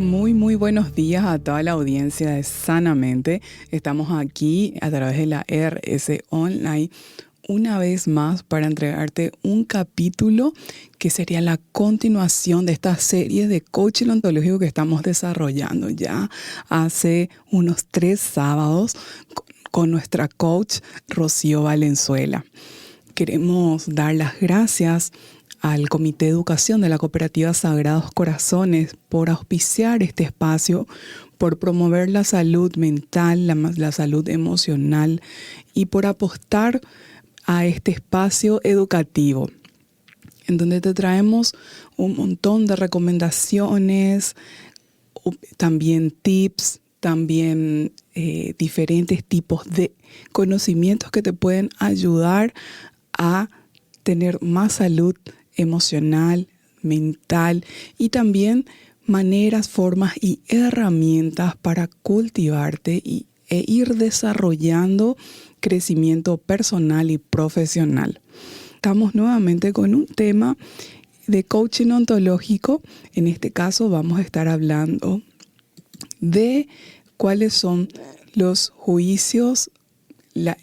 Muy buenos días a toda la audiencia de Sanamente. Estamos aquí a través de la RS Online una vez más para entregarte un capítulo que sería la continuación de esta serie de coaching ontológico que estamos desarrollando ya hace unos 3 sábados con nuestra coach Rocío Valenzuela. Queremos dar las gracias al Comité de Educación de la Cooperativa Sagrados Corazones por auspiciar este espacio, por promover la salud mental, la salud emocional y por apostar a este espacio educativo, en donde te traemos un montón de recomendaciones, también tips, también diferentes tipos de conocimientos que te pueden ayudar a tener más salud emocional, mental y también maneras, formas y herramientas para cultivarte e ir desarrollando crecimiento personal y profesional. Estamos nuevamente con un tema de coaching ontológico. En este caso vamos a estar hablando de cuáles son los juicios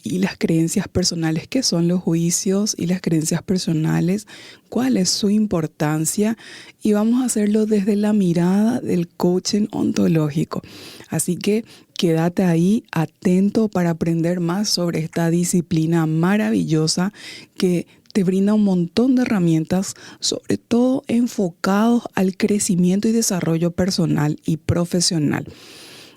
y las creencias personales. ¿Qué son los juicios y las creencias personales? ¿Cuál es su importancia? Y vamos a hacerlo desde la mirada del coaching ontológico. Así que quédate ahí atento para aprender más sobre esta disciplina maravillosa que te brinda un montón de herramientas, sobre todo enfocados al crecimiento y desarrollo personal y profesional.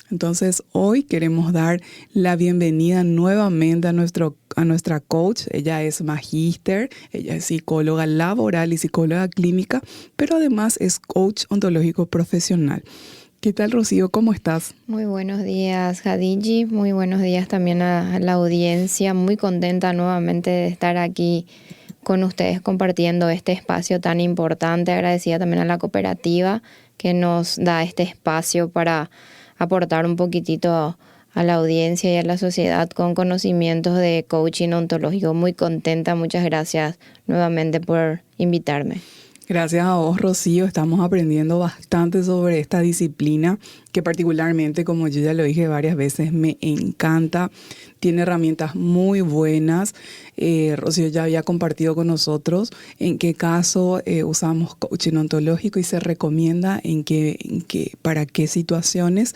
Entonces, hoy queremos dar la bienvenida nuevamente a nuestra coach. Ella es magíster, ella es psicóloga laboral y psicóloga clínica, pero además es coach ontológico profesional. ¿Qué tal, Rocío? ¿Cómo estás? Muy buenos días, Hadiji. Muy buenos días también a la audiencia. Muy contenta nuevamente de estar aquí con ustedes compartiendo este espacio tan importante. Agradecida también a la cooperativa que nos da este espacio para aportar un poquitito a la audiencia y a la sociedad con conocimientos de coaching ontológico. Muy contenta, muchas gracias nuevamente por invitarme. Gracias a vos, Rocío. Estamos aprendiendo bastante sobre esta disciplina que particularmente, como yo ya lo dije varias veces, me encanta. Tiene herramientas muy buenas. Rocío ya había compartido con nosotros en qué caso usamos coaching ontológico y se recomienda para qué situaciones.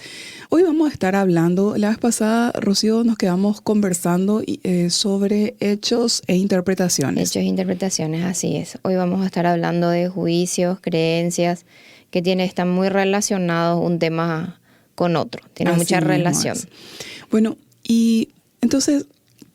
Hoy vamos a estar hablando, la vez pasada, Rocío, nos quedamos conversando sobre hechos e interpretaciones. Hechos e interpretaciones, así es. Hoy vamos a estar hablando de juicios, creencias, que están muy relacionados un tema con otro. Tiene mucha relación. Bueno, y entonces,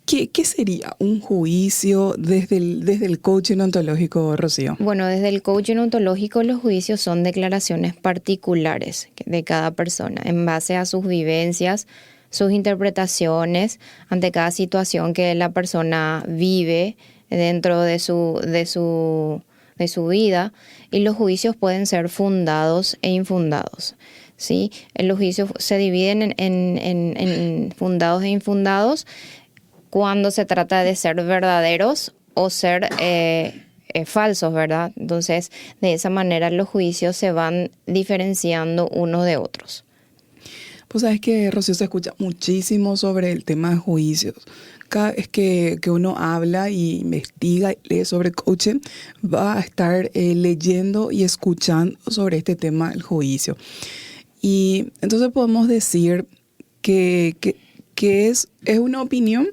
¿qué sería un juicio desde el coaching ontológico, Rocío? Bueno, desde el coaching ontológico los juicios son declaraciones particulares de cada persona en base a sus vivencias, sus interpretaciones ante cada situación que la persona vive dentro de su vida, y los juicios pueden ser fundados e infundados. ¿Sí? Los juicios se dividen en fundados e infundados cuando se trata de ser verdaderos o ser falsos, ¿verdad? Entonces, de esa manera los juicios se van diferenciando unos de otros. Pues sabes que, Rocío, se escucha muchísimo sobre el tema de juicios. Cada vez que uno habla y investiga y lee sobre coaching, va a estar leyendo y escuchando sobre este tema del juicio. Y entonces podemos decir que es una opinión.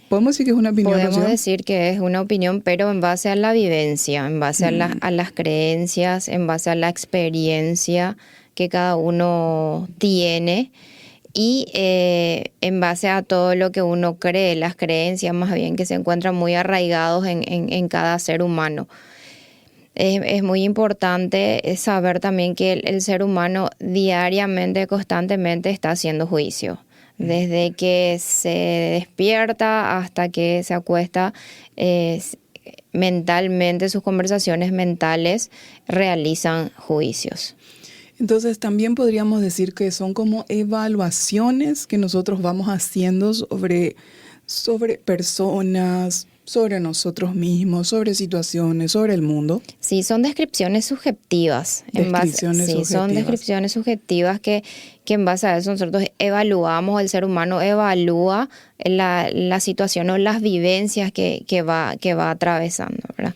¿Podemos decir que es una opinión? Podemos Rocío? decir que es una opinión, pero en base a la vivencia, en base a las creencias, en base a la experiencia que cada uno tiene y en base a todo lo que uno cree, las creencias más bien que se encuentran muy arraigados en cada ser humano. Es muy importante saber también que el ser humano diariamente, constantemente está haciendo juicio. Desde que se despierta hasta que se acuesta, mentalmente, sus conversaciones mentales realizan juicios. Entonces también podríamos decir que son como evaluaciones que nosotros vamos haciendo sobre personas, sobre nosotros mismos, sobre situaciones, sobre el mundo. Sí, son descripciones subjetivas. Son descripciones subjetivas que en base a eso nosotros evaluamos, el ser humano evalúa la situación o las vivencias que va atravesando, ¿verdad?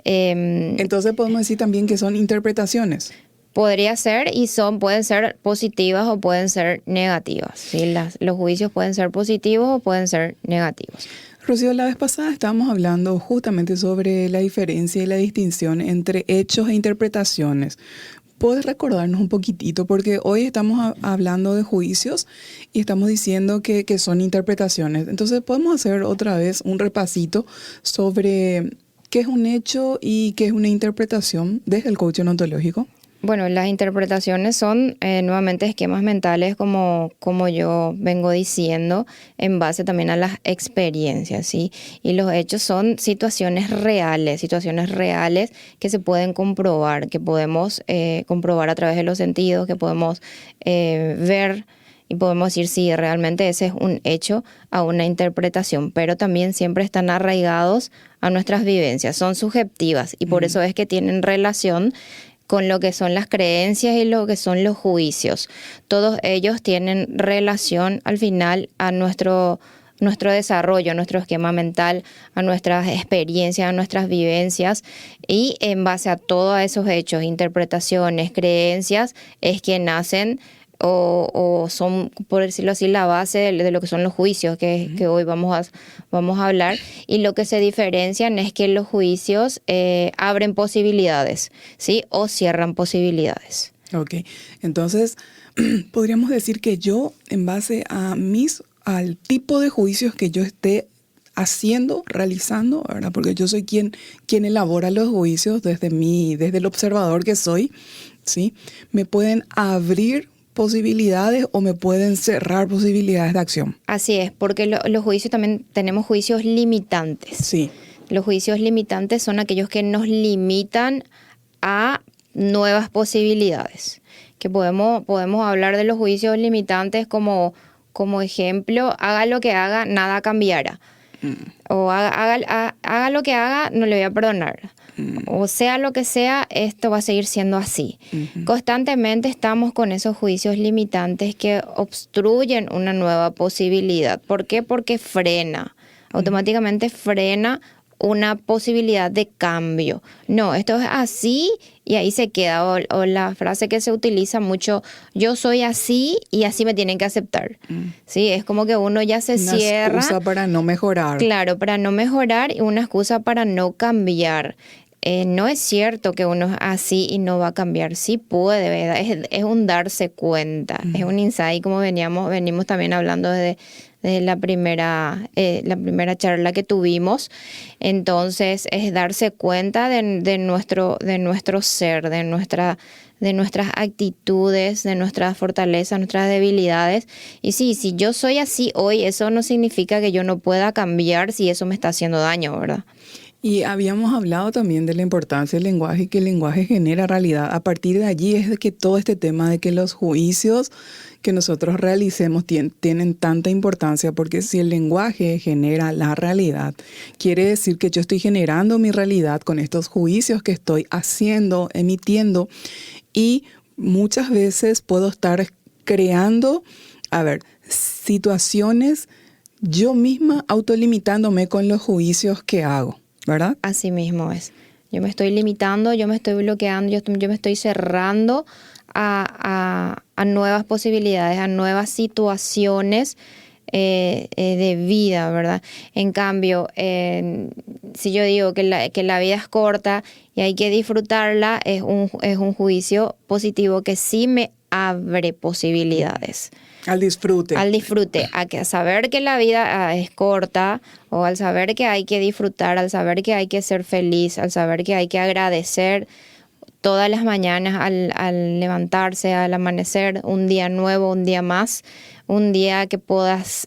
Entonces podemos decir también que son interpretaciones. Podría ser y pueden ser positivas o pueden ser negativas, ¿sí? Los juicios pueden ser positivos o pueden ser negativos. Rocío, la vez pasada estábamos hablando justamente sobre la diferencia y la distinción entre hechos e interpretaciones. ¿Puedes recordarnos un poquitito? Porque hoy estamos hablando de juicios y estamos diciendo que son interpretaciones. Entonces, ¿podemos hacer otra vez un repasito sobre qué es un hecho y qué es una interpretación desde el coaching ontológico? Bueno, las interpretaciones son nuevamente esquemas mentales como yo vengo diciendo, en base también a las experiencias, ¿sí? Y los hechos son situaciones reales que se pueden comprobar, que podemos comprobar a través de los sentidos, que podemos ver y podemos decir si realmente ese es un hecho a una interpretación, pero también siempre están arraigados a nuestras vivencias, son subjetivas y por eso es que tienen relación con lo que son las creencias y lo que son los juicios. Todos ellos tienen relación al final a nuestro desarrollo, a nuestro esquema mental, a nuestras experiencias, a nuestras vivencias, y en base a todos esos hechos, interpretaciones, creencias, es que nacen o son, por decirlo así, la base de lo que son los juicios que hoy vamos a hablar. Y lo que se diferencian es que los juicios abren posibilidades, ¿sí? O cierran posibilidades. Ok, entonces podríamos decir que yo, en base al tipo de juicios que yo esté haciendo, realizando, ¿verdad? Porque yo soy quien elabora los juicios desde el observador que soy, ¿sí? Me pueden abrir posibilidades o me pueden cerrar posibilidades de acción. Así es, porque los juicios también tenemos juicios limitantes. Sí. Los juicios limitantes son aquellos que nos limitan a nuevas posibilidades. Que podemos hablar de los juicios limitantes como ejemplo, haga lo que haga, nada cambiará. O haga lo que haga, no le voy a perdonar. O sea lo que sea, esto va a seguir siendo así. Constantemente estamos con esos juicios limitantes que obstruyen una nueva posibilidad. ¿Por qué? Porque automáticamente frena una posibilidad de cambio. No, esto es así y ahí se queda. O la frase que se utiliza mucho, yo soy así y así me tienen que aceptar. Sí, es como que uno ya se cierra. Una excusa para no mejorar. Claro, para no mejorar y una excusa para no cambiar. No es cierto que uno es así y no va a cambiar. Sí puede, ¿verdad? Es un darse cuenta. Es un insight, como venimos también hablando desde la primera charla que tuvimos. Entonces, es darse cuenta de nuestro ser, de nuestras actitudes, de nuestras fortalezas, nuestras debilidades. Y sí, si yo soy así hoy, eso no significa que yo no pueda cambiar si eso me está haciendo daño, ¿verdad? Y habíamos hablado también de la importancia del lenguaje y que el lenguaje genera realidad. A partir de allí es de que todo este tema de que los juicios que nosotros realicemos tienen tanta importancia, porque si el lenguaje genera la realidad, quiere decir que yo estoy generando mi realidad con estos juicios que estoy haciendo, emitiendo, y muchas veces puedo estar creando, situaciones yo misma autolimitándome con los juicios que hago, ¿verdad? Así mismo es. Yo me estoy limitando, yo me estoy bloqueando, yo me estoy cerrando a nuevas posibilidades, a nuevas situaciones de vida, ¿verdad? En cambio, si yo digo que la vida es corta y hay que disfrutarla, es un juicio positivo que sí me abre posibilidades. Al disfrute, a saber que la vida es corta, o al saber que hay que disfrutar, al saber que hay que ser feliz, al saber que hay que agradecer todas las mañanas al levantarse, al amanecer, un día nuevo, un día más, un día que puedas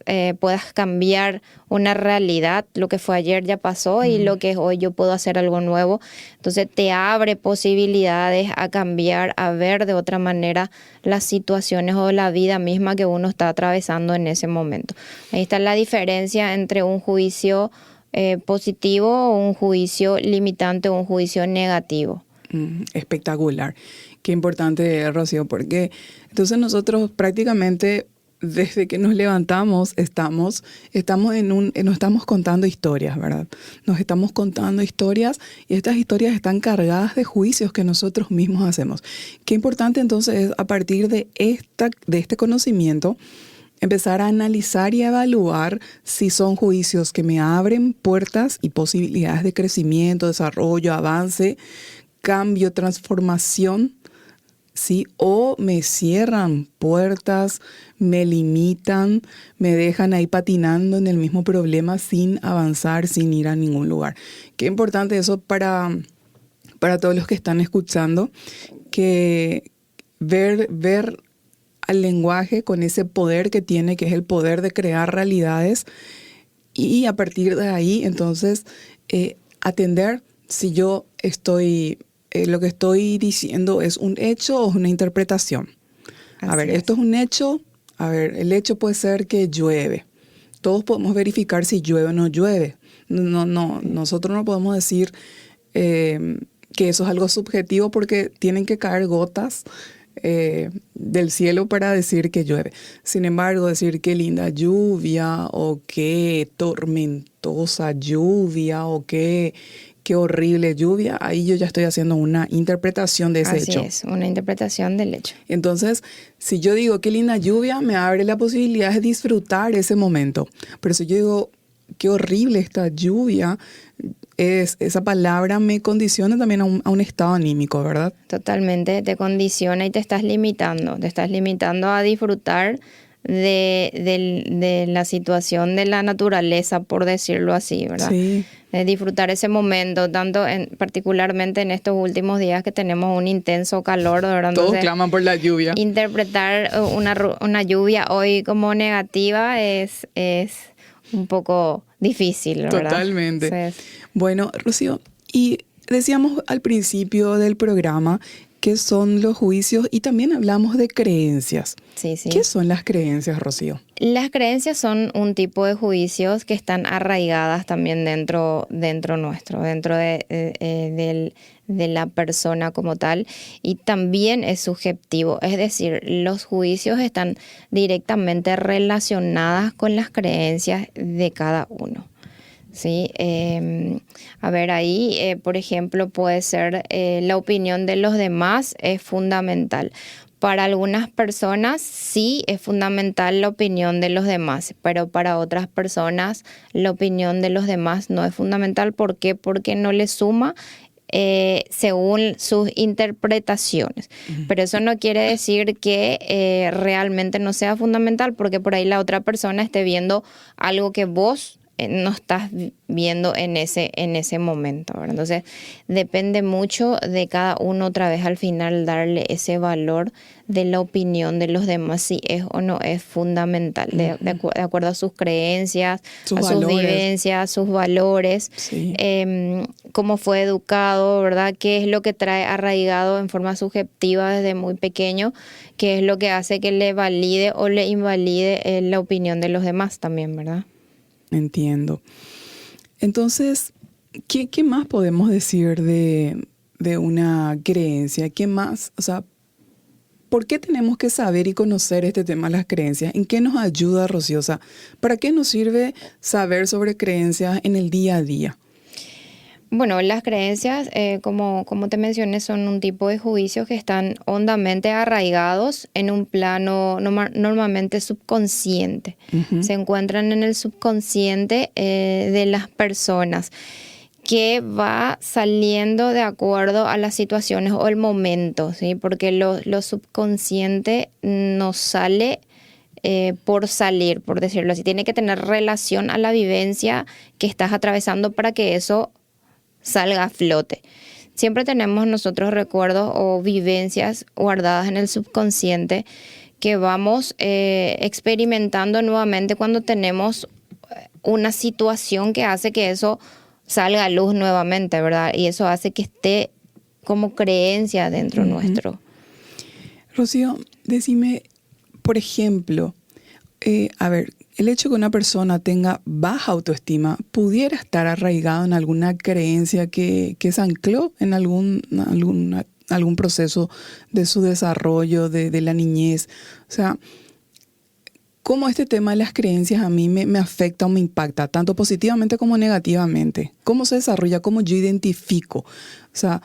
cambiar una realidad. Lo que fue ayer ya pasó y lo que es hoy yo puedo hacer algo nuevo. Entonces te abre posibilidades a cambiar, a ver de otra manera las situaciones o la vida misma que uno está atravesando en ese momento. Ahí está la diferencia entre un juicio positivo, un juicio limitante o un juicio negativo. Espectacular. Qué importante, Rocío, porque entonces nosotros prácticamente desde que nos levantamos nos estamos contando historias, ¿verdad? Nos estamos contando historias y estas historias están cargadas de juicios que nosotros mismos hacemos. Qué importante entonces es a partir de este conocimiento empezar a analizar y a evaluar si son juicios que me abren puertas y posibilidades de crecimiento, desarrollo, avance, cambio, transformación, ¿sí? O me cierran puertas, me limitan, me dejan ahí patinando en el mismo problema sin avanzar, sin ir a ningún lugar. Qué importante eso para todos los que están escuchando, que ver al lenguaje con ese poder que tiene, que es el poder de crear realidades, y a partir de ahí, entonces, atender si yo estoy... lo que estoy diciendo es un hecho o es una interpretación. A ver, esto es un hecho. A ver, el hecho puede ser que llueve. Todos podemos verificar si llueve o no llueve. Nosotros no podemos decir que eso es algo subjetivo porque tienen que caer gotas del cielo para decir que llueve. Sin embargo, decir qué linda lluvia o qué tormentosa lluvia o qué horrible lluvia, ahí yo ya estoy haciendo una interpretación de ese hecho. Así es, una interpretación del hecho. Entonces, si yo digo qué linda lluvia, me abre la posibilidad de disfrutar ese momento. Pero si yo digo qué horrible esta lluvia, esa palabra me condiciona también a un estado anímico, ¿verdad? Totalmente, te condiciona y te estás limitando a disfrutar de la situación de la naturaleza, por decirlo así, ¿verdad? Sí. De disfrutar ese momento, particularmente en estos últimos días que tenemos un intenso calor, ¿verdad? Todos Entonces, claman por la lluvia. Interpretar una lluvia hoy como negativa es un poco difícil, ¿verdad? Totalmente. Entonces, bueno, Rocío, y decíamos al principio del programa qué son los juicios y también hablamos de creencias. sí. ¿Qué son las creencias, Rocío? Las creencias son un tipo de juicios que están arraigadas también dentro nuestro, dentro de la persona como tal, y también es subjetivo. Es decir, los juicios están directamente relacionadas con las creencias de cada uno. Sí, a ver, ahí, por ejemplo, puede ser la opinión de los demás es fundamental. Para algunas personas sí es fundamental la opinión de los demás, pero para otras personas la opinión de los demás no es fundamental. ¿Por qué? Porque no le suma según sus interpretaciones. Pero eso no quiere decir que realmente no sea fundamental, porque por ahí la otra persona esté viendo algo que vos no estás viendo en ese momento, ¿verdad? Entonces depende mucho de cada uno, otra vez al final darle ese valor de la opinión de los demás, si es o no es fundamental, de acuerdo a sus creencias, sus vivencias, sus valores, sí. Cómo fue educado, ¿verdad? Qué es lo que trae arraigado en forma subjetiva desde muy pequeño, qué es lo que hace que le valide o le invalide la opinión de los demás también, ¿verdad? Entiendo. Entonces, ¿qué más podemos decir de una creencia? ¿Qué más? O sea, ¿por qué tenemos que saber y conocer este tema de las creencias? ¿En qué nos ayuda, Rocío? O sea, ¿para qué nos sirve saber sobre creencias en el día a día? Bueno, las creencias, como te mencioné, son un tipo de juicios que están hondamente arraigados en un plano normalmente subconsciente. Se encuentran en el subconsciente de las personas, que va saliendo de acuerdo a las situaciones o el momento, ¿sí? Porque lo subconsciente no sale por salir, por decirlo así. Tiene que tener relación a la vivencia que estás atravesando para que eso salga a flote. Siempre tenemos nosotros recuerdos o vivencias guardadas en el subconsciente que vamos experimentando nuevamente cuando tenemos una situación que hace que eso salga a luz nuevamente, ¿verdad? Y eso hace que esté como creencia dentro nuestro. Rocío, decime, por ejemplo, a ver, el hecho de que una persona tenga baja autoestima pudiera estar arraigado en alguna creencia que se ancló en algún proceso de su desarrollo, de la niñez. O sea, cómo este tema de las creencias a mí me afecta o me impacta, tanto positivamente como negativamente. ¿Cómo se desarrolla? ¿Cómo yo identifico? O sea,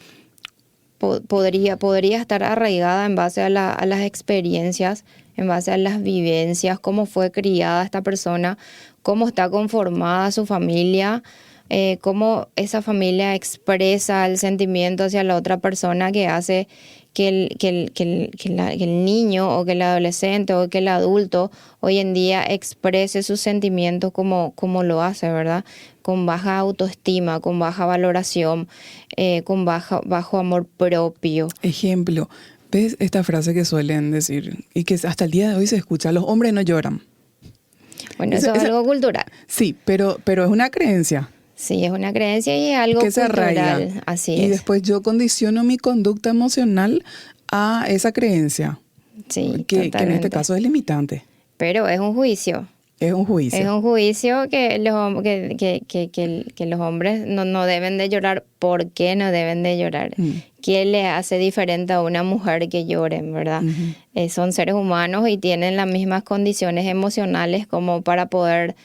podría estar arraigada en base a las experiencias, en base a las vivencias, cómo fue criada esta persona, cómo está conformada su familia, cómo esa familia expresa el sentimiento hacia la otra persona que hace que el niño o que el adolescente o que el adulto hoy en día exprese sus sentimientos como lo hace, ¿verdad? Con baja autoestima, con baja valoración, con bajo amor propio. Ejemplo, ¿ves esta frase que suelen decir y que hasta el día de hoy se escucha? Los hombres no lloran. Bueno, eso es algo cultural. Sí, pero es una creencia. Sí, es una creencia y es algo que se arraiga. cultural. Así y es. después yo condiciono mi conducta emocional a esa creencia. Sí, que en este caso es limitante. Pero es un juicio. Es un juicio. Es un juicio que los hombres no deben de llorar. ¿Por qué no deben de llorar? ¿Qué le hace diferente a una mujer que lloren, verdad? Son seres humanos y tienen las mismas condiciones emocionales como para poder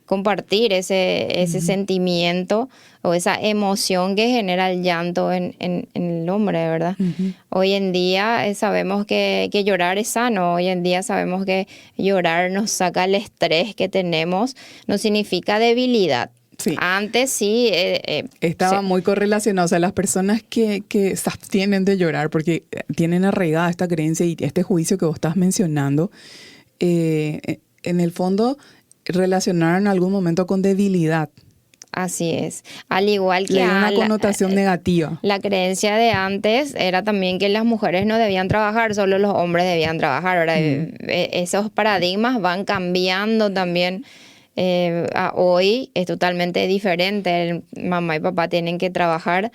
compartir ese sentimiento o esa emoción que genera el llanto en el hombre, ¿verdad? Hoy en día sabemos que llorar es sano. Hoy en día sabemos que llorar nos saca el estrés que tenemos. No significa debilidad. Sí. Antes sí. Estaba muy correlacionado. O sea, las personas que se abstienen de llorar porque tienen arraigada esta creencia y este juicio que vos estás mencionando, en el fondo relacionaron en algún momento con debilidad. Así es. Al igual que una connotación negativa. La creencia de antes era también que las mujeres no debían trabajar, solo los hombres debían trabajar. Ahora, esos paradigmas van cambiando también. A hoy es totalmente diferente. Mamá y papá tienen que trabajar.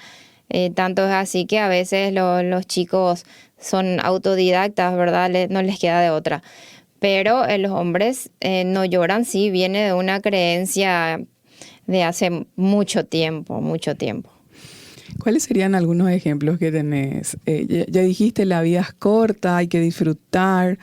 Tanto es así que a veces los chicos son autodidactas, ¿verdad? No les queda de otra. Pero los hombres no lloran, sí, viene de una creencia de hace mucho tiempo, mucho tiempo. ¿Cuáles serían algunos ejemplos que tenés? Ya dijiste, la vida es corta, hay que disfrutar.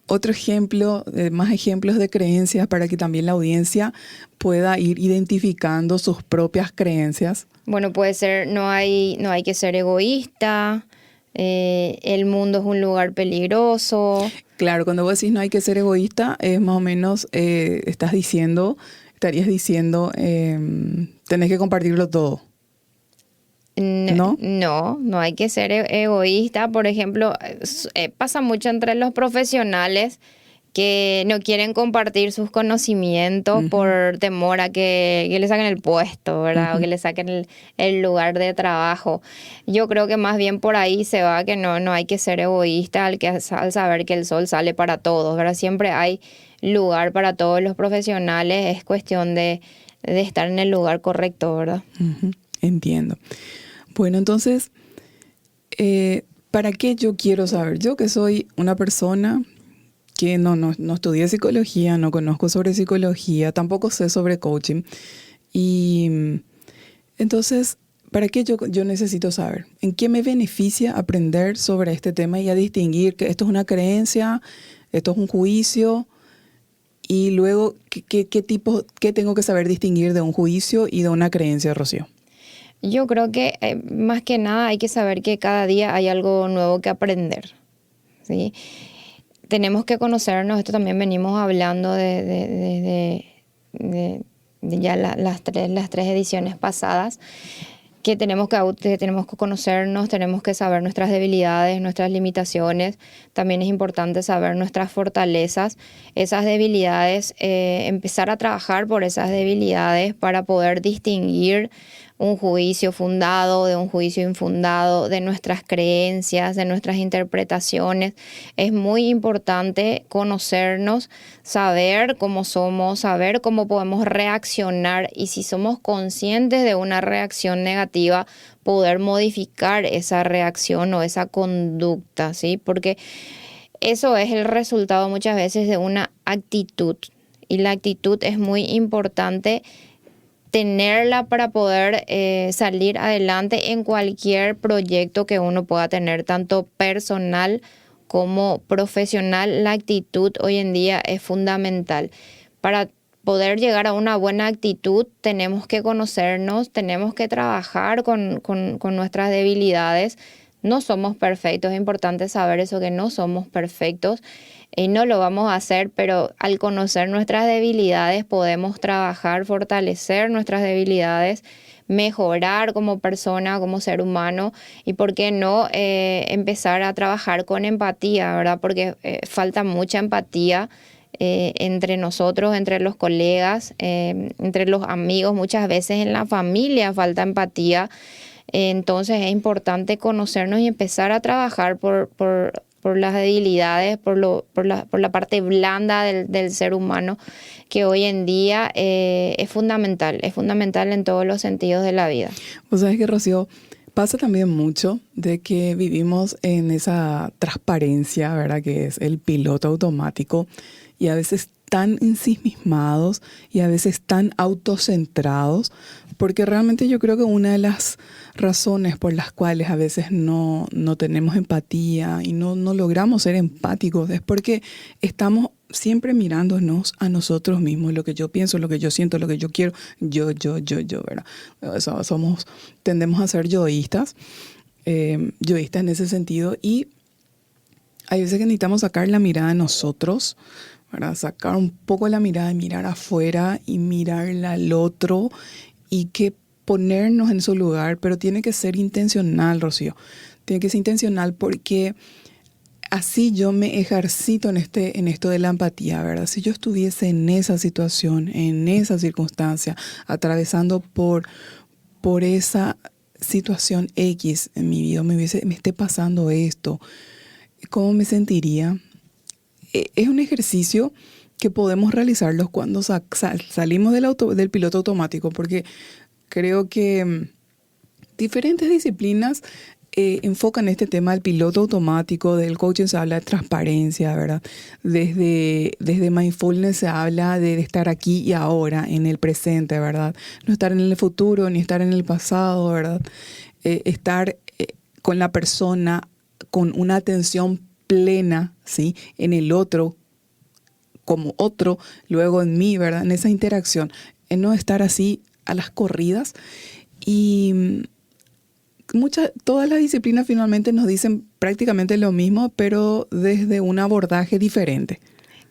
Otro ejemplo, más ejemplos de creencias para que también la audiencia pueda ir identificando sus propias creencias. Bueno, puede ser, no hay que ser egoísta. El mundo es un lugar peligroso. Claro, cuando vos decís no hay que ser egoísta, es más o menos, estarías diciendo, tenés que compartirlo todo. ¿No? No hay que ser egoísta. Por ejemplo, pasa mucho entre los profesionales que no quieren compartir sus conocimientos por temor a que le saquen el puesto, ¿verdad? O que le saquen el lugar de trabajo. Yo creo que más bien por ahí se va que no hay que ser egoísta al saber que el sol sale para todos, ¿verdad? Siempre hay lugar para todos los profesionales. Es cuestión de estar en el lugar correcto, ¿verdad? Entiendo. Bueno, entonces, ¿para qué yo quiero saber? Yo que soy una persona que no estudié psicología, no conozco sobre psicología, tampoco sé sobre coaching. Y entonces, ¿para qué yo necesito saber? ¿En qué me beneficia aprender sobre este tema y a distinguir que esto es una creencia, esto es un juicio? Y luego, ¿qué tengo que saber distinguir de un juicio y de una creencia, Rocío? Yo creo que más que nada hay que saber que cada día hay algo nuevo que aprender, ¿sí? Tenemos que conocernos, esto también venimos hablando de ya las tres ediciones pasadas, que tenemos que conocernos, tenemos que saber nuestras debilidades, nuestras limitaciones. También es importante saber nuestras fortalezas, esas debilidades, empezar a trabajar por esas debilidades para poder distinguir un juicio fundado de un juicio infundado, de nuestras creencias, de nuestras interpretaciones. Es muy importante conocernos, saber cómo somos, saber cómo podemos reaccionar y si somos conscientes de una reacción negativa, poder modificar esa reacción o esa conducta, ¿sí? Porque Eso es el resultado muchas veces de una actitud. Y la actitud es muy importante tenerla para poder salir adelante en cualquier proyecto que uno pueda tener, tanto personal como profesional. La actitud hoy en día es fundamental. Para poder llegar a una buena actitud tenemos que conocernos, tenemos que trabajar con nuestras debilidades. No somos perfectos, es importante saber eso, que no somos perfectos y no lo vamos a hacer, pero al conocer nuestras debilidades podemos trabajar, fortalecer nuestras debilidades, mejorar como persona, como ser humano y por qué no empezar a trabajar con empatía, ¿verdad? Porque falta mucha empatía entre nosotros, entre los colegas, entre los amigos, muchas veces en la familia falta empatía. Entonces es importante conocernos y empezar a trabajar por las debilidades, por la parte blanda del ser humano, que hoy en día es fundamental en todos los sentidos de la vida. O sea, es que, Rocío, pasa también mucho de que vivimos en esa transparencia, ¿verdad? Que es el piloto automático y a veces tan ensimismados y a veces tan autocentrados, porque realmente yo creo que una de las razones por las cuales a veces no tenemos empatía y no logramos ser empáticos es porque estamos siempre mirándonos a nosotros mismos, lo que yo pienso, lo que yo siento, lo que yo quiero, yo, ¿verdad? Tendemos a ser yoístas en ese sentido, y hay veces que necesitamos sacar la mirada de nosotros, ¿verdad? Sacar un poco la mirada y mirar afuera y mirar al otro y que ponernos en su lugar, pero tiene que ser intencional, Rocío. Tiene que ser intencional porque así yo me ejercito en esto de la empatía, ¿verdad? Si yo estuviese en esa situación, en esa circunstancia, atravesando por esa situación X en mi vida, me esté pasando esto, ¿cómo me sentiría? Es un ejercicio que podemos realizarlos cuando salimos del piloto automático, porque creo que diferentes disciplinas enfocan este tema del piloto automático. Del coaching se habla de transparencia, ¿verdad? Desde mindfulness se habla de estar aquí y ahora, en el presente, ¿verdad? No estar en el futuro ni estar en el pasado, ¿verdad? Estar con la persona con una atención plena, ¿sí? En el otro, como otro, luego en mí, ¿verdad? En esa interacción, en no estar así a las corridas. Y todas las disciplinas finalmente nos dicen prácticamente lo mismo, pero desde un abordaje diferente.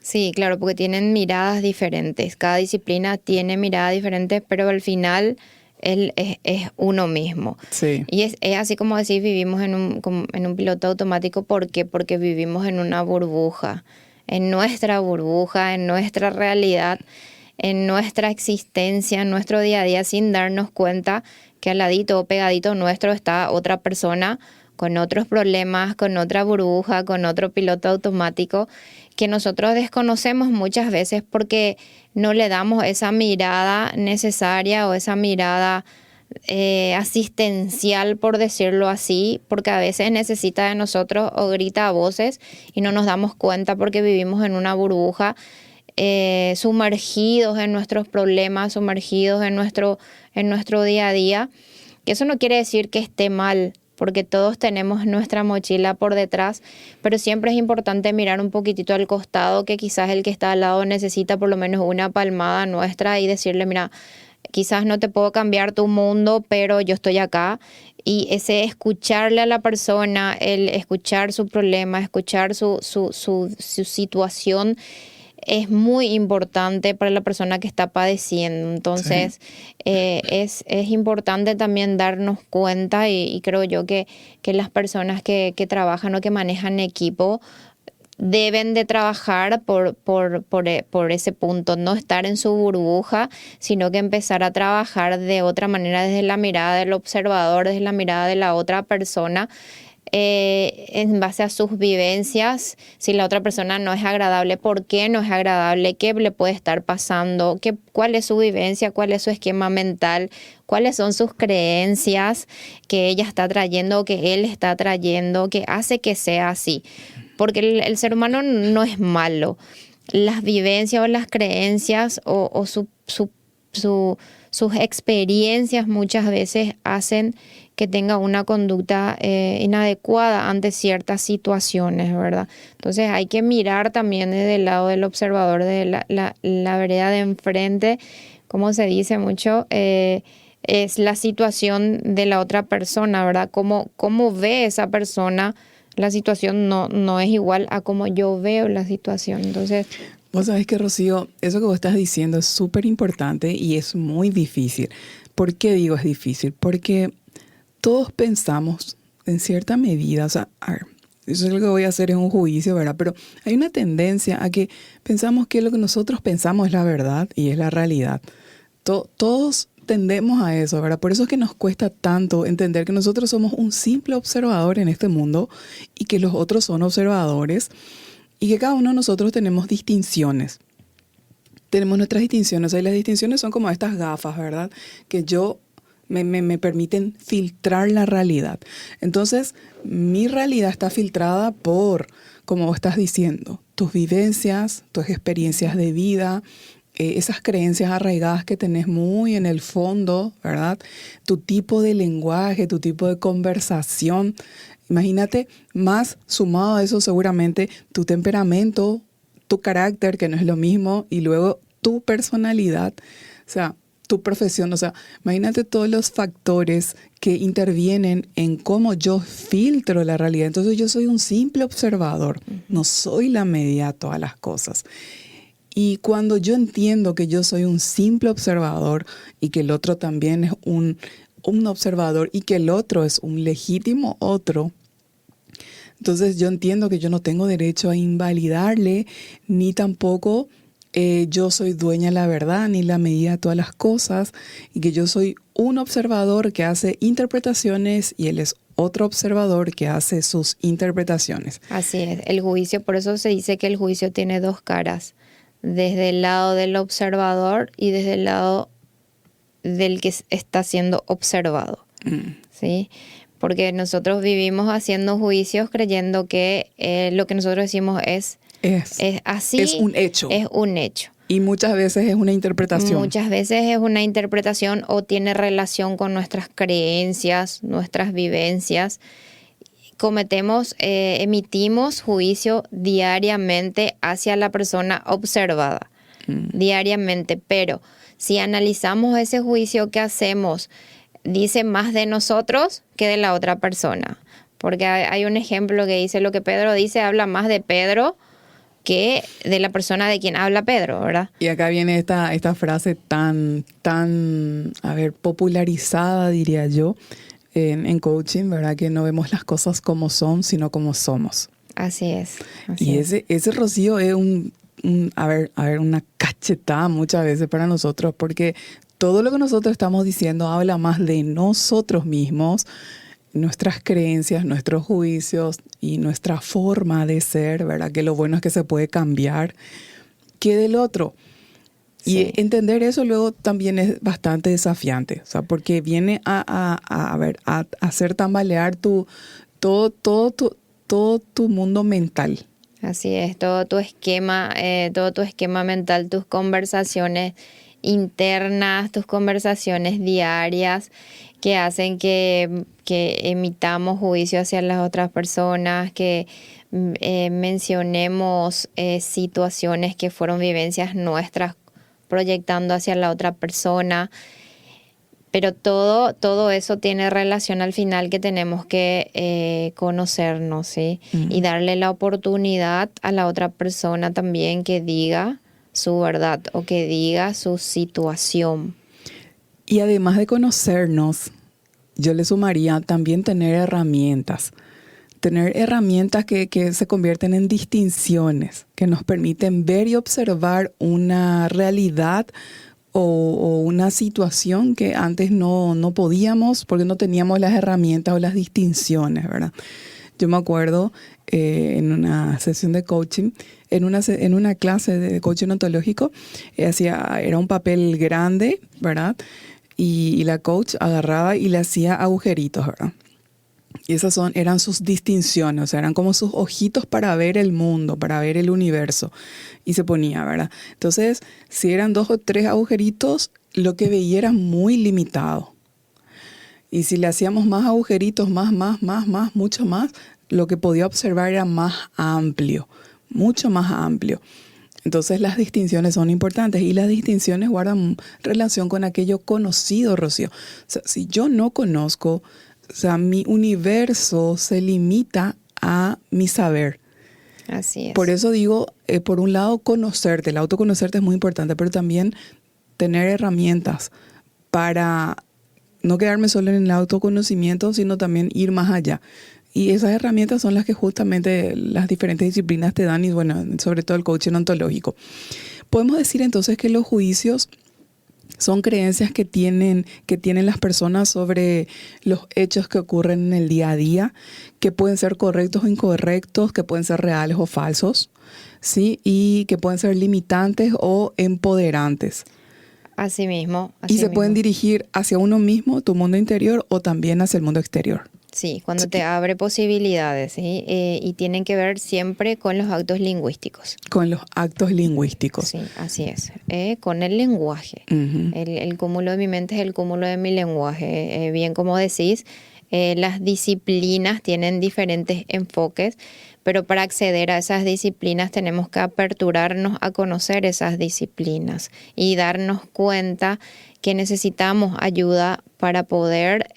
Sí, claro, porque tienen miradas diferentes. Cada disciplina tiene miradas diferentes, pero al final él es uno mismo. Sí. Y es así como decís, vivimos en un piloto automático. ¿Por qué? Porque vivimos en una burbuja, en nuestra realidad, en nuestra existencia, en nuestro día a día, sin darnos cuenta que al ladito o pegadito nuestro está otra persona con otros problemas, con otra burbuja, con otro piloto automático que nosotros desconocemos muchas veces porque no le damos esa mirada necesaria o esa mirada asistencial, por decirlo así, porque a veces necesita de nosotros o grita a voces y no nos damos cuenta porque vivimos en una burbuja, sumergidos en nuestros problemas, sumergidos en nuestro día a día. Que eso no quiere decir que esté mal, porque todos tenemos nuestra mochila por detrás, pero siempre es importante mirar un poquitito al costado, que quizás el que está al lado necesita por lo menos una palmada nuestra y decirle, mira, quizás no te puedo cambiar tu mundo, pero yo estoy acá. Y ese escucharle a la persona, el escuchar su problema, escuchar su situación, es muy importante para la persona que está padeciendo. Entonces, sí. Es importante también darnos cuenta y creo yo que las personas que trabajan o que manejan equipo deben de trabajar por ese punto, no estar en su burbuja, sino que empezar a trabajar de otra manera, desde la mirada del observador, desde la mirada de la otra persona, en base a sus vivencias. Si la otra persona no es agradable, ¿por qué no es agradable? ¿Qué le puede estar pasando? ¿Cuál es su vivencia? ¿Cuál es su esquema mental? ¿Cuáles son sus creencias que ella está trayendo o que él está trayendo que hace que sea así? porque el ser humano no es malo. Las vivencias o las creencias o sus experiencias muchas veces hacen que tenga una conducta inadecuada ante ciertas situaciones, ¿verdad? Entonces hay que mirar también desde el lado del observador, de la vereda de enfrente, como se dice mucho, es la situación de la otra persona, ¿verdad? Cómo ve esa persona la situación no es igual a cómo yo veo la situación. Entonces, vos sabés que, Rocío, eso que vos estás diciendo es súper importante y es muy difícil. ¿Por qué digo es difícil? Porque todos pensamos en cierta medida, o sea, a ver, eso es lo que voy a hacer es un juicio, ¿verdad? Pero hay una tendencia a que pensamos que lo que nosotros pensamos es la verdad y es la realidad. Todos tendemos a eso, ¿verdad? Por eso es que nos cuesta tanto entender que nosotros somos un simple observador en este mundo y que los otros son observadores y que cada uno de nosotros tenemos distinciones. Tenemos nuestras distinciones, y las distinciones son como estas gafas, ¿verdad? Que me permiten filtrar la realidad. Entonces, mi realidad está filtrada por, como vos estás diciendo, tus vivencias, tus experiencias de vida, esas creencias arraigadas que tenés muy en el fondo, ¿verdad? Tu tipo de lenguaje, tu tipo de conversación. Imagínate, más sumado a eso seguramente tu temperamento, tu carácter, que no es lo mismo, y luego tu personalidad, o sea, tu profesión. O sea, imagínate todos los factores que intervienen en cómo yo filtro la realidad. Entonces yo soy un simple observador, no soy la medida de todas las cosas. Y cuando yo entiendo que yo soy un simple observador y que el otro también es un observador y que el otro es un legítimo otro, entonces yo entiendo que yo no tengo derecho a invalidarle, ni tampoco yo soy dueña de la verdad, ni la medida de todas las cosas, y que yo soy un observador que hace interpretaciones y él es otro observador que hace sus interpretaciones. Así es, el juicio, por eso se dice que el juicio tiene dos caras, desde el lado del observador y desde el lado del que está siendo observado, ¿sí? Porque nosotros vivimos haciendo juicios creyendo que lo que nosotros decimos es así. Es un hecho. Es un hecho. Y muchas veces es una interpretación. Muchas veces es una interpretación o tiene relación con nuestras creencias, nuestras vivencias. Emitimos juicio diariamente hacia la persona observada, diariamente, pero si analizamos ese juicio que hacemos, dice más de nosotros que de la otra persona, porque hay un ejemplo que dice: lo que Pedro dice habla más de Pedro que de la persona de quien habla Pedro, ¿verdad? Y acá viene esta frase tan, popularizada, diría yo, en coaching, ¿verdad? Que no vemos las cosas como son, sino como somos. Así es. Y ese, Rocío, es una cachetada muchas veces para nosotros, porque todo lo que nosotros estamos diciendo habla más de nosotros mismos, nuestras creencias, nuestros juicios y nuestra forma de ser, ¿verdad? Que lo bueno es que se puede cambiar, que del otro. Sí. Y entender eso luego también es bastante desafiante, o sea, porque viene a hacer tambalear todo tu mundo mental. Así es, todo tu esquema mental, tus conversaciones internas, tus conversaciones diarias que hacen que emitamos juicio hacia las otras personas, que mencionemos situaciones que fueron vivencias nuestras proyectando hacia la otra persona. Pero todo eso tiene relación al final, que tenemos que conocernos, ¿sí? Y darle la oportunidad a la otra persona también que diga su verdad o que diga su situación. Y además de conocernos, yo le sumaría también tener herramientas. Tener herramientas que se convierten en distinciones, que nos permiten ver y observar una realidad o una situación que antes no podíamos porque no teníamos las herramientas o las distinciones, ¿verdad? Yo me acuerdo en una sesión de coaching, en una clase de coaching ontológico, era un papel grande, ¿verdad? Y la coach agarraba y le hacía agujeritos, ¿verdad? Y eran sus distinciones, o sea, eran como sus ojitos para ver el mundo, para ver el universo. Y se ponía, ¿verdad? Entonces, si eran 2 o 3 agujeritos, lo que veía era muy limitado. Y si le hacíamos más agujeritos, más, mucho más, lo que podía observar era más amplio, mucho más amplio. Entonces las distinciones son importantes y las distinciones guardan relación con aquello conocido, Rocío. O sea, si yo no conozco, o sea, mi universo se limita a mi saber. Así es. Por eso digo, por un lado, conocerte, el autoconocerte es muy importante, pero también tener herramientas para no quedarme solo en el autoconocimiento, sino también ir más allá. Y esas herramientas son las que justamente las diferentes disciplinas te dan y, bueno, sobre todo el coaching ontológico. Podemos decir entonces que los juicios son creencias que tienen las personas sobre los hechos que ocurren en el día a día, que pueden ser correctos o incorrectos, que pueden ser reales o falsos, ¿sí? Y que pueden ser limitantes o empoderantes. Así mismo. Y se pueden dirigir hacia uno mismo, tu mundo interior, o también hacia el mundo exterior. Sí, cuando te abre posibilidades, ¿sí? Y tienen que ver siempre con los actos lingüísticos. Con los actos lingüísticos. Sí, así es. Con el lenguaje. Uh-huh. El cúmulo de mi mente es el cúmulo de mi lenguaje. Bien como decís, las disciplinas tienen diferentes enfoques, pero para acceder a esas disciplinas tenemos que aperturarnos a conocer esas disciplinas y darnos cuenta que necesitamos ayuda para poder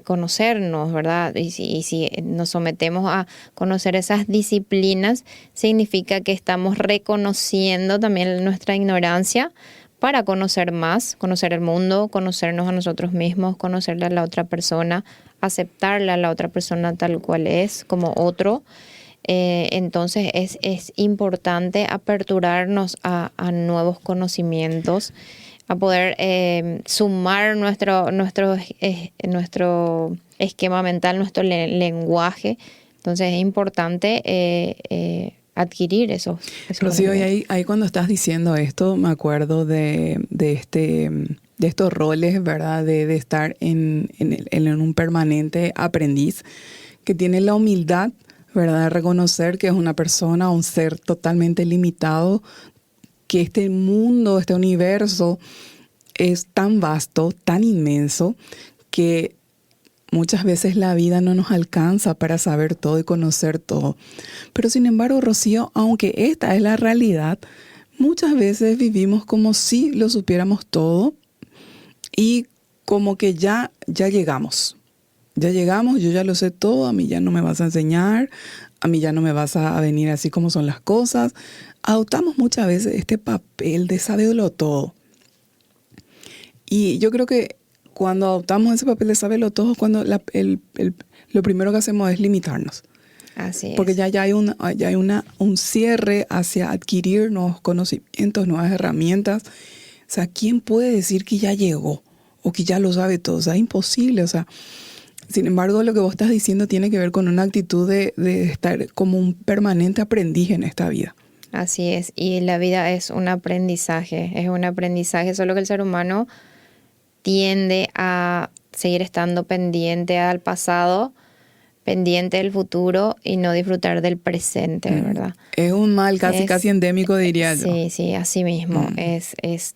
conocernos, ¿verdad? Y si nos sometemos a conocer esas disciplinas, significa que estamos reconociendo también nuestra ignorancia para conocer más, conocer el mundo, conocernos a nosotros mismos, conocerle a la otra persona, aceptarle a la otra persona tal cual es, como otro. Entonces es importante aperturarnos a nuevos conocimientos, a poder sumar nuestro esquema mental, nuestro lenguaje. Entonces es importante adquirir eso. Rocío, y ahí cuando estás diciendo esto, me acuerdo de estos roles, ¿verdad? De estar en un permanente aprendiz que tiene la humildad, ¿verdad? De reconocer que es una persona, un ser totalmente limitado, que este mundo, este universo es tan vasto, tan inmenso, que muchas veces la vida no nos alcanza para saber todo y conocer todo. Pero sin embargo, Rocío, aunque esta es la realidad, muchas veces vivimos como si lo supiéramos todo y como que ya llegamos. Ya llegamos, yo ya lo sé todo, a mí ya no me vas a enseñar, a mí ya no me vas a venir así como son las cosas. Adoptamos muchas veces este papel de saberlo todo. Y yo creo que cuando adoptamos ese papel de saberlo todo, cuando lo primero que hacemos es limitarnos. Así es. Porque ya hay un cierre hacia adquirir nuevos conocimientos, nuevas herramientas. O sea, ¿quién puede decir que ya llegó o que ya lo sabe todo? O sea, es imposible. O sea, sin embargo, lo que vos estás diciendo tiene que ver con una actitud de estar como un permanente aprendiz en esta vida. Así es. Y la vida es un aprendizaje, solo que el ser humano tiende a seguir estando pendiente al pasado, pendiente del futuro y no disfrutar del presente, ¿verdad? Es un mal casi endémico, diría yo. Sí, así mismo.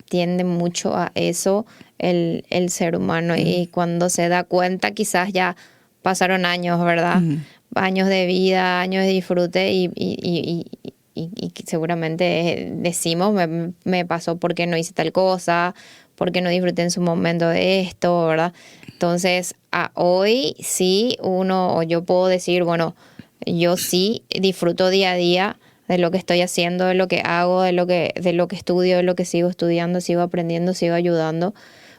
Tiende mucho a eso el ser humano y cuando se da cuenta quizás ya pasaron años, ¿verdad? Años de vida, años de disfrute y seguramente decimos, me pasó porque no hice tal cosa, porque no disfruté en su momento de esto, ¿verdad? Entonces, hoy sí yo puedo decir, bueno, yo sí disfruto día a día de lo que estoy haciendo, de lo que hago, de lo que estudio, de lo que sigo estudiando, sigo aprendiendo, sigo ayudando.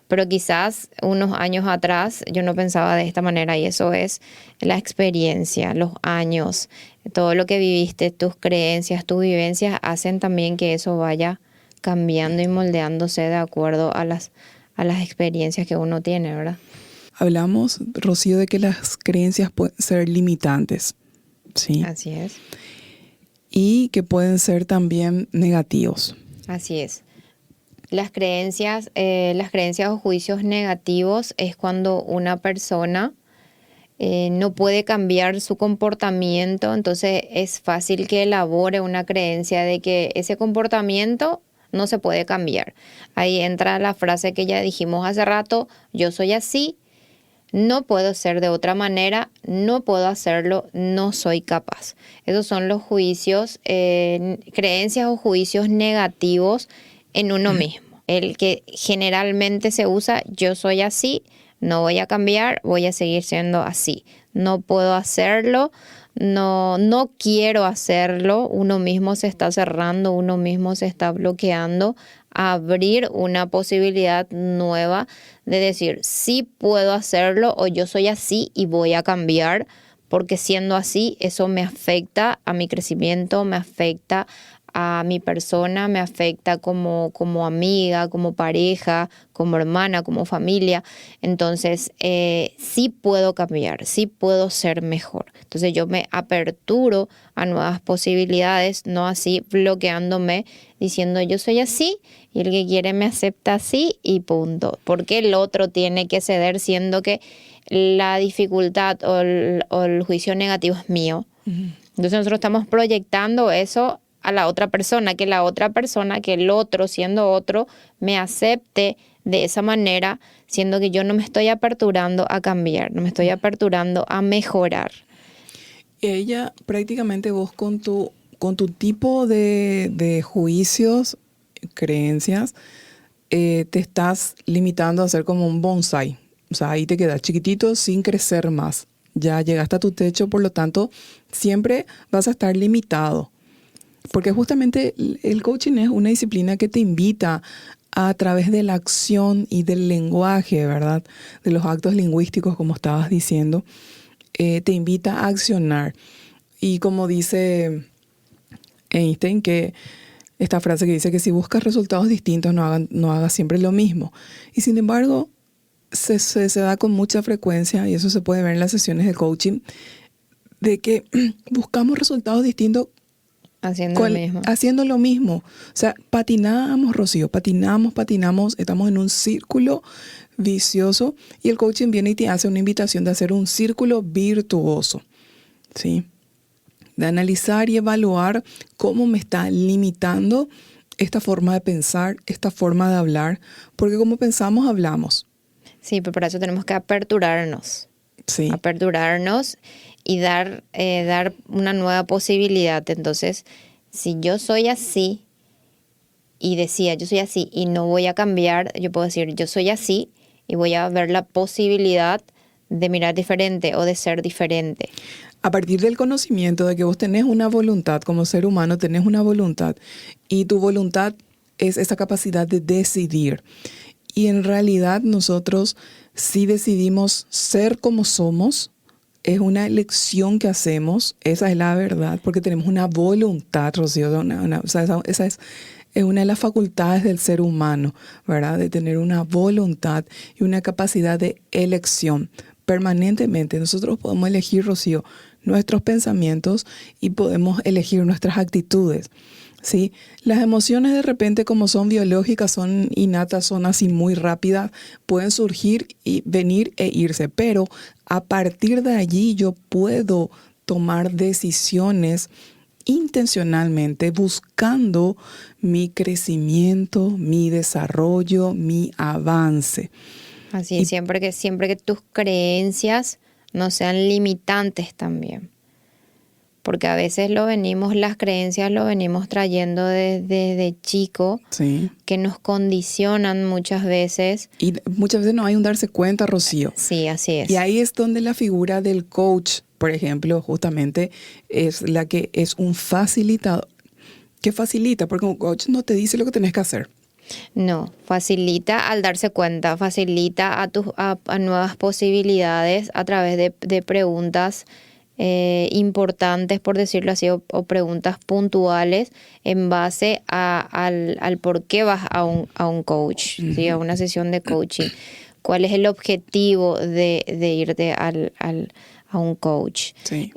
Pero quizás unos años atrás yo no pensaba de esta manera y eso es la experiencia, los años, todo lo que viviste, tus creencias, tus vivencias hacen también que eso vaya cambiando y moldeándose de acuerdo a las experiencias que uno tiene, ¿verdad? Hablamos, Rocío, de que las creencias pueden ser limitantes, ¿sí? Así es. Y que pueden ser también negativos. Así es. Las creencias o juicios negativos es cuando una persona no puede cambiar su comportamiento, entonces es fácil que elabore una creencia de que ese comportamiento no se puede cambiar. Ahí entra la frase que ya dijimos hace rato: yo soy así, no puedo ser de otra manera, no puedo hacerlo, no soy capaz. Esos son los juicios, creencias o juicios negativos en uno mismo. El que generalmente se usa: yo soy así, no voy a cambiar, voy a seguir siendo así. No puedo hacerlo, no quiero hacerlo. Uno mismo se está cerrando, uno mismo se está bloqueando a abrir una posibilidad nueva de decir: sí puedo hacerlo, o yo soy así y voy a cambiar, porque siendo así, eso me afecta a mi crecimiento, me afecta a mi persona, me afecta como amiga, como pareja, como hermana, como familia. Entonces, sí puedo cambiar, sí puedo ser mejor. Entonces yo me aperturo a nuevas posibilidades, no así bloqueándome, diciendo: yo soy así y el que quiere me acepta así y punto. Porque el otro tiene que ceder, siendo que la dificultad o el juicio negativo es mío. Entonces nosotros estamos proyectando eso a la otra persona, que la otra persona, que el otro, siendo otro, me acepte de esa manera, siendo que yo no me estoy aperturando a cambiar, no me estoy aperturando a mejorar. Ella, prácticamente vos con tu tipo de juicios, creencias, te estás limitando a ser como un bonsai. O sea, ahí te quedas chiquitito sin crecer más. Ya llegaste a tu techo, por lo tanto, siempre vas a estar limitado. Porque justamente el coaching es una disciplina que te invita a través de la acción y del lenguaje, ¿verdad? De los actos lingüísticos, como estabas diciendo, te invita a accionar. Y como dice Einstein, que esta frase que dice que si buscas resultados distintos, no hagas siempre lo mismo. Y sin embargo, se da con mucha frecuencia, y eso se puede ver en las sesiones de coaching, de que buscamos resultados distintos haciendo lo mismo. O sea, patinamos, Rocío, patinamos, estamos en un círculo vicioso, y el coaching viene y te hace una invitación de hacer un círculo virtuoso, ¿sí? De analizar y evaluar cómo me está limitando esta forma de pensar, esta forma de hablar, porque como pensamos, hablamos. Sí, pero para eso tenemos que aperturarnos. Sí. Aperturarnos y dar una nueva posibilidad. Entonces, si yo soy así y decía: yo soy así y no voy a cambiar, yo puedo decir: yo soy así y voy a ver la posibilidad de mirar diferente o de ser diferente. A partir del conocimiento de que vos tenés una voluntad, como ser humano tenés una voluntad, y tu voluntad es esa capacidad de decidir. Y en realidad nosotros, si decidimos ser como somos, es una elección que hacemos, esa es la verdad, porque tenemos una voluntad, Rocío, o sea, esa es una de las facultades del ser humano, ¿verdad? De tener una voluntad y una capacidad de elección permanentemente. Nosotros podemos elegir, Rocío, nuestros pensamientos y podemos elegir nuestras actitudes, ¿sí? Las emociones, de repente, como son biológicas, son innatas, son así muy rápidas, pueden surgir y venir e irse, pero a partir de allí yo puedo tomar decisiones intencionalmente, buscando mi crecimiento, mi desarrollo, mi avance. Así es, siempre que tus creencias no sean limitantes también. Porque a veces las creencias lo venimos trayendo desde chico, Sí. que nos condicionan muchas veces. Y muchas veces no hay un darse cuenta, Rocío. Sí, así es. Y ahí es donde la figura del coach, por ejemplo, justamente es la que es un facilitador. ¿Qué facilita? Porque un coach no te dice lo que tenés que hacer. No, facilita al darse cuenta, facilita a nuevas posibilidades a través de preguntas importantes, por decirlo así, o preguntas puntuales en base al por qué vas a un coach, ¿sí? A una sesión de coaching. ¿Cuál es el objetivo de irte a un coach? Sí.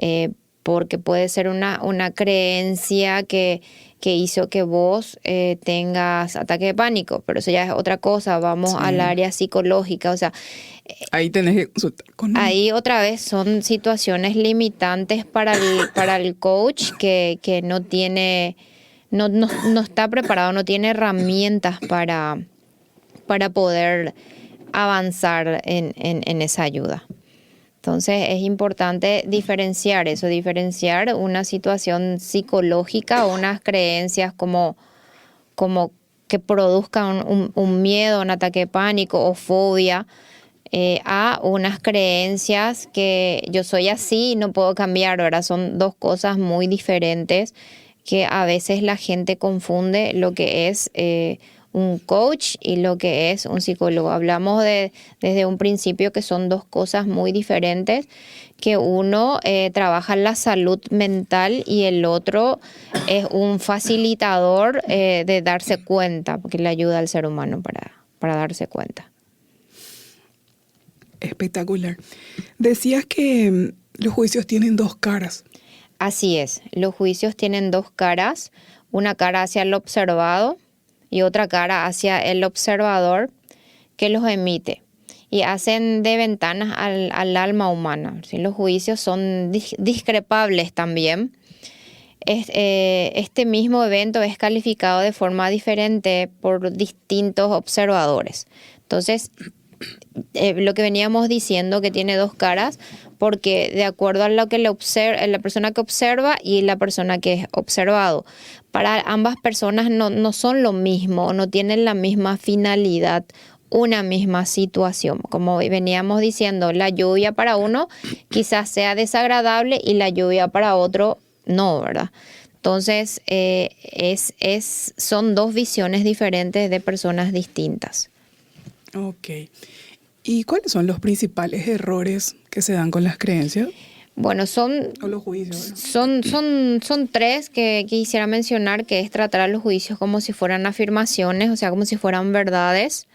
porque puede ser una creencia que hizo que vos tengas ataque de pánico, pero eso ya es otra cosa, vamos Sí. al área psicológica, o sea, Ahí tenés que consultar con ahí otra vez son situaciones limitantes para el coach que no tiene, no está preparado, no tiene herramientas para poder avanzar en esa ayuda. Entonces es importante diferenciar eso, diferenciar una situación psicológica o unas creencias como que produzcan un miedo, un ataque de pánico o fobia, a unas creencias que yo soy así y no puedo cambiar, ¿verdad? Son dos cosas muy diferentes que a veces la gente confunde lo que es un coach y lo que es un psicólogo. Hablamos desde un principio que son dos cosas muy diferentes, que uno trabaja la salud mental y el otro es un facilitador de darse cuenta, porque le ayuda al ser humano para darse cuenta. Espectacular. Decías que los juicios tienen dos caras. Así es, los juicios tienen dos caras, una cara hacia el observado y otra cara hacia el observador que los emite y hacen de ventanas al alma humana. ¿Sí? Los juicios son discrepables también. Este mismo evento es calificado de forma diferente por distintos observadores. Entonces, lo que veníamos diciendo que tiene dos caras, porque de acuerdo a lo que la persona que observa y la persona que es observado, para ambas personas no son lo mismo, no tienen la misma finalidad, una misma situación. Como veníamos diciendo, la lluvia para uno quizás sea desagradable y la lluvia para otro no, ¿verdad? Entonces, son dos visiones diferentes de personas distintas. Ok. ¿Y cuáles son los principales errores que se dan con las creencias? Bueno, O los juicios, ¿verdad? son tres que quisiera mencionar, que es tratar a los juicios como si fueran afirmaciones, o sea, como si fueran verdades.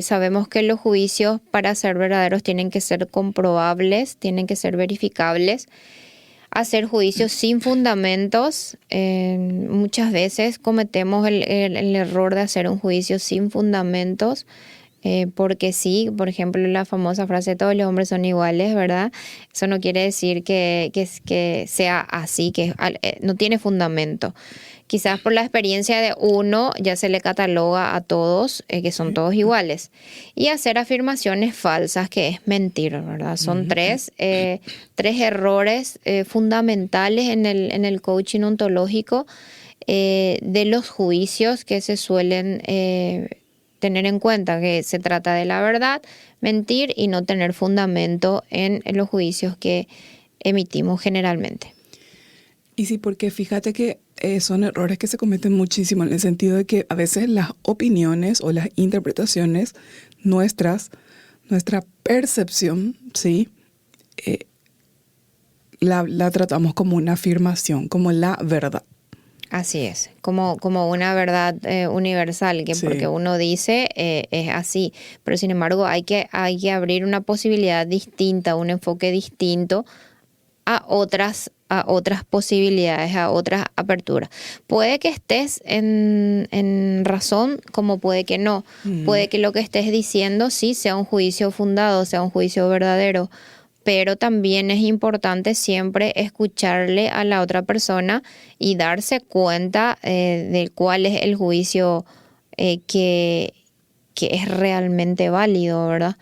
Sabemos que los juicios, para ser verdaderos, tienen que ser comprobables, tienen que ser verificables. Hacer juicios sin fundamentos, muchas veces cometemos el error de hacer un juicio sin fundamentos, porque sí, por ejemplo, la famosa frase todos los hombres son iguales, ¿verdad? Eso no quiere decir que sea así, no tiene fundamento. Quizás por la experiencia de uno ya se le cataloga a todos que son todos iguales. Y hacer afirmaciones falsas, que es mentir, ¿verdad? Son tres errores fundamentales en el coaching ontológico, de los juicios que se suelen tener en cuenta, que se trata de la verdad, mentir y no tener fundamento en los juicios que emitimos generalmente. Y sí, porque fíjate que son errores que se cometen muchísimo en el sentido de que a veces las opiniones o las interpretaciones nuestra percepción, ¿sí? La tratamos como una afirmación, como la verdad. Así es, como una verdad universal, que Sí. porque uno dice es así, pero sin embargo hay que abrir una posibilidad distinta, un enfoque distinto a otras posibilidades, a otras aperturas. Puede que estés en razón, como puede que no. Puede que lo que estés diciendo sí sea un juicio fundado, sea un juicio verdadero, pero también es importante siempre escucharle a la otra persona y darse cuenta de cuál es el juicio que es realmente válido, ¿verdad?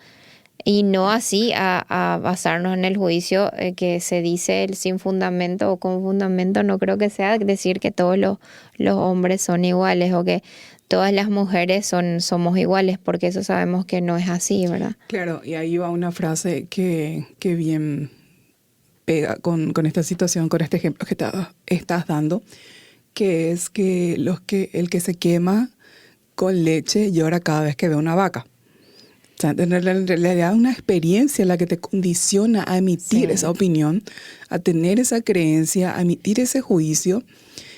Y no así a basarnos en el juicio que se dice el sin fundamento o con fundamento. No creo que sea decir que todos los hombres son iguales o que todas las mujeres somos iguales, porque eso sabemos que no es así, ¿verdad? Claro, y ahí va una frase que bien pega con esta situación, con este ejemplo que estás dando, que es que el que se quema con leche llora cada vez que ve una vaca. O sea, en realidad es una experiencia la que te condiciona a emitir Sí. esa opinión, a tener esa creencia, a emitir ese juicio.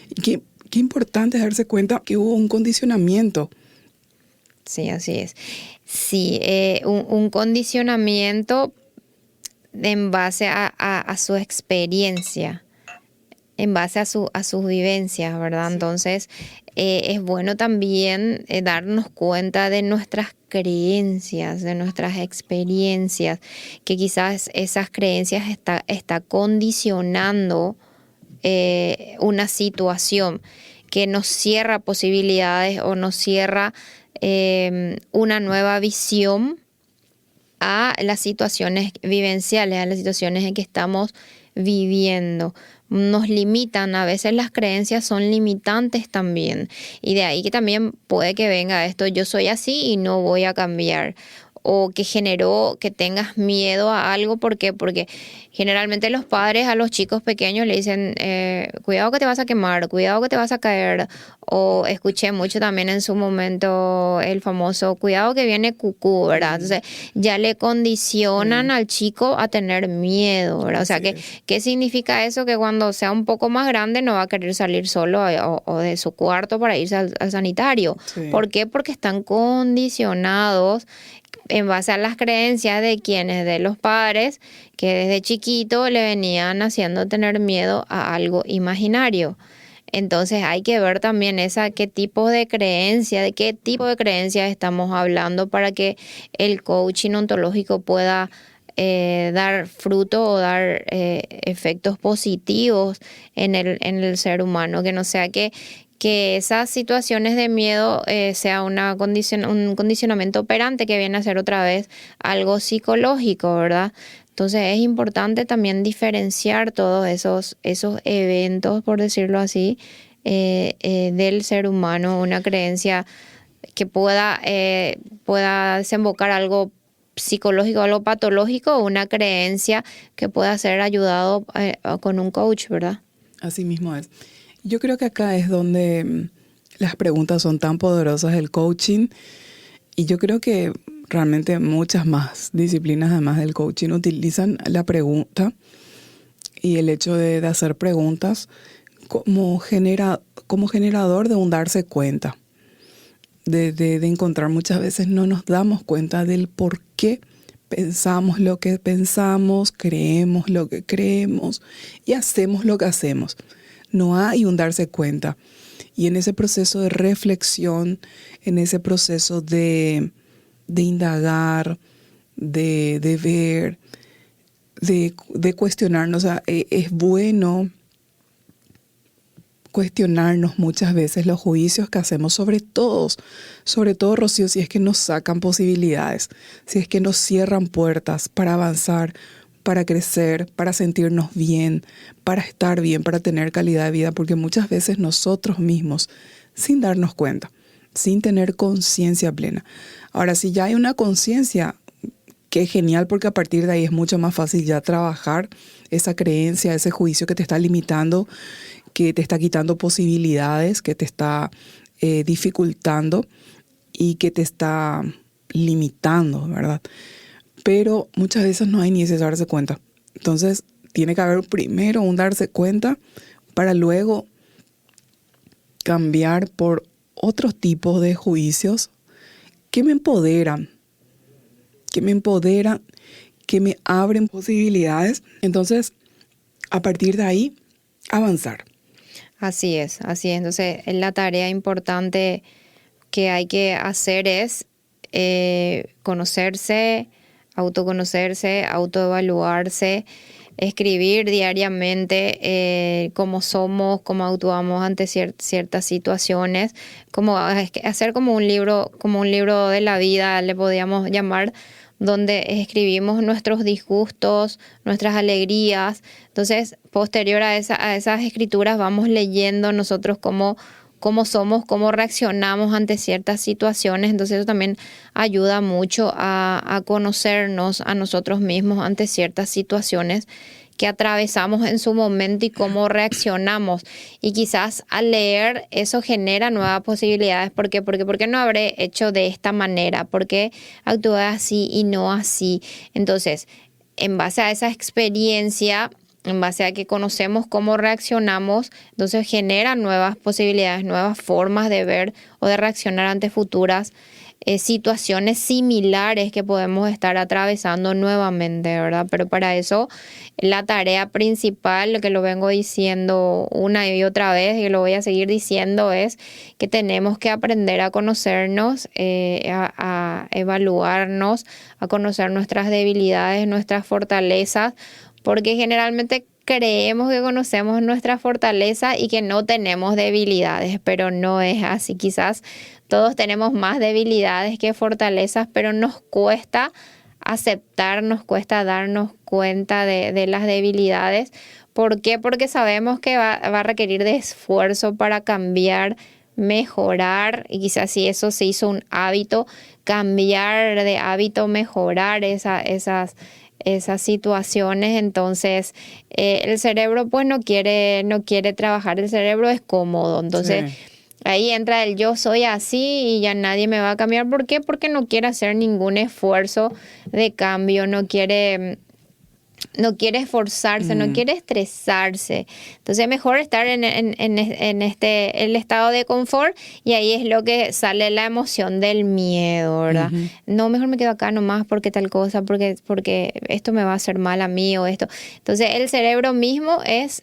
Y qué importante es darse cuenta que hubo un condicionamiento. Sí, así es. Sí, un condicionamiento en base a su experiencia, en base a sus vivencias, ¿verdad? Sí. Entonces, es bueno también darnos cuenta de nuestras creencias, de nuestras experiencias, que quizás esas creencias está condicionando una situación que nos cierra posibilidades o nos cierra una nueva visión a las situaciones vivenciales, a las situaciones en que estamos viviendo. Nos limitan, a veces las creencias son limitantes también. Y de ahí que también puede que venga esto, yo soy así y no voy a cambiar. O que generó que tengas miedo a algo. ¿Por qué? Porque generalmente los padres a los chicos pequeños le dicen, cuidado que te vas a quemar, cuidado que te vas a caer. O escuché mucho también en su momento el famoso, cuidado que viene cucú, ¿verdad? Entonces ya le condicionan al chico a tener miedo, ¿verdad? O sea, Así es. ¿qué significa eso? Que cuando sea un poco más grande no va a querer salir solo o de su cuarto para irse al sanitario. Sí. ¿Por qué? Porque están condicionados en base a las creencias de quienes, de los padres, que desde chiquito le venían haciendo tener miedo a algo imaginario. Entonces hay que ver también qué tipo de creencia, de qué tipo de creencias estamos hablando para que el coaching ontológico pueda dar fruto o dar efectos positivos en el ser humano, que no sea que esas situaciones de miedo sea un condicionamiento operante que viene a ser otra vez algo psicológico, ¿verdad? Entonces es importante también diferenciar todos esos eventos, por decirlo así, del ser humano, una creencia que pueda desembocar algo psicológico, algo patológico, o una creencia que pueda ser ayudado con un coach, ¿verdad? Así mismo es. Yo creo que acá es donde las preguntas son tan poderosas del coaching, y yo creo que realmente muchas más disciplinas además del coaching utilizan la pregunta y el hecho de hacer preguntas como generador de un darse cuenta, de encontrar. Muchas veces no nos damos cuenta del por qué pensamos lo que pensamos, creemos lo que creemos y hacemos lo que hacemos. No hay un darse cuenta. Y en ese proceso de reflexión, en ese proceso de indagar, de ver, de cuestionarnos, o sea, es bueno cuestionarnos muchas veces los juicios que hacemos sobre todos, sobre todo, Rocío, si es que nos sacan posibilidades, si es que nos cierran puertas para avanzar, para crecer, para sentirnos bien, para estar bien, para tener calidad de vida, porque muchas veces nosotros mismos, sin darnos cuenta, sin tener conciencia plena. Ahora, si ya hay una conciencia, qué genial, porque a partir de ahí es mucho más fácil ya trabajar esa creencia, ese juicio que te está limitando, que te está quitando posibilidades, que te está dificultando y que te está limitando, ¿verdad? Pero muchas veces no hay ni ese darse cuenta. Entonces, tiene que haber primero un darse cuenta para luego cambiar por otros tipos de juicios que me empoderan, que me abren posibilidades. Entonces, a partir de ahí, avanzar. Así es, así es. Entonces, la tarea importante que hay que hacer es conocerse, autoconocerse, autoevaluarse, escribir diariamente cómo somos, cómo actuamos ante ciertas situaciones, hacer como un libro de la vida, le podríamos llamar, donde escribimos nuestros disgustos, nuestras alegrías. Entonces, posterior a esas escrituras, vamos leyendo nosotros cómo somos, cómo reaccionamos ante ciertas situaciones. Entonces eso también ayuda mucho a conocernos a nosotros mismos ante ciertas situaciones que atravesamos en su momento y cómo reaccionamos. Y quizás al leer eso genera nuevas posibilidades. ¿Por qué? ¿Por qué no habré hecho de esta manera? ¿Por qué actué así y no así? Entonces, en base a esa experiencia, en base a que conocemos cómo reaccionamos, entonces genera nuevas posibilidades, nuevas formas de ver o de reaccionar ante futuras situaciones similares que podemos estar atravesando nuevamente, ¿verdad? Pero para eso la tarea principal, que lo vengo diciendo una y otra vez y lo voy a seguir diciendo, es que tenemos que aprender a conocernos, a evaluarnos, a conocer nuestras debilidades, nuestras fortalezas, porque generalmente creemos que conocemos nuestra fortaleza y que no tenemos debilidades, pero no es así. Quizás todos tenemos más debilidades que fortalezas, pero nos cuesta aceptar, nos cuesta darnos cuenta de las debilidades. ¿Por qué? Porque sabemos que va a requerir de esfuerzo para cambiar, mejorar, y quizás si eso se hizo un hábito, cambiar de hábito, mejorar esas situaciones. Entonces el cerebro pues no quiere trabajar, el cerebro es cómodo, entonces sí. Ahí entra el yo soy así y ya nadie me va a cambiar. ¿Por qué? Porque no quiere hacer ningún esfuerzo de cambio, no quiere esforzarse, no quiere estresarse. Entonces es mejor estar en el estado de confort, y ahí es lo que sale la emoción del miedo, ¿verdad? Uh-huh. No, mejor me quedo acá nomás porque tal cosa, porque esto me va a hacer mal a mí o esto. Entonces el cerebro mismo es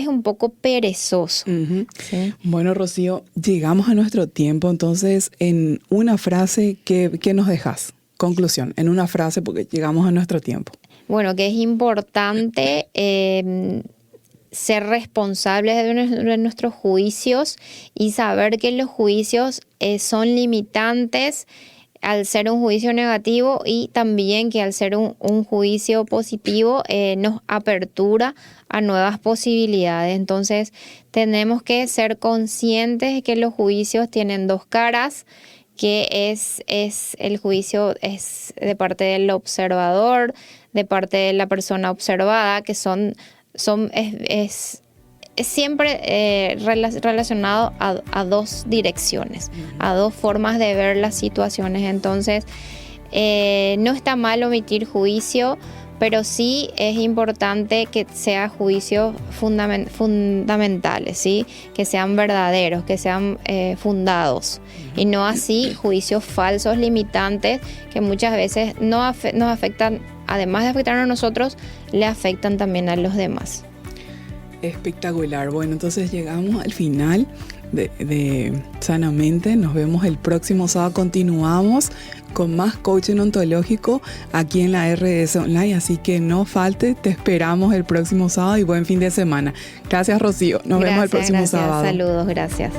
un poco perezoso. Uh-huh. ¿Sí? Bueno, Rocío, llegamos a nuestro tiempo, entonces en una frase, ¿qué nos dejas? Conclusión, en una frase, porque llegamos a nuestro tiempo. Bueno, que es importante ser responsables de nuestros juicios y saber que los juicios son limitantes al ser un juicio negativo, y también que al ser un juicio positivo nos apertura a nuevas posibilidades. Entonces tenemos que ser conscientes de que los juicios tienen dos caras, que es el juicio es de parte del observador, de parte de la persona observada, que es siempre relacionado a dos direcciones, a dos formas de ver las situaciones. Entonces no está mal omitir juicio, pero sí es importante que sean juicios fundamentales, ¿sí? Que sean verdaderos, que sean fundados, y no así juicios falsos, limitantes, que muchas veces nos afectan, además de afectarnos a nosotros, le afectan también a los demás. Espectacular. Bueno, entonces llegamos al final de Sanamente. Nos vemos el próximo sábado. Continuamos con más coaching ontológico aquí en la RS Online, así que no falte, te esperamos el próximo sábado y buen fin de semana. Gracias, Rocío. Nos vemos el próximo sábado. Saludos, gracias.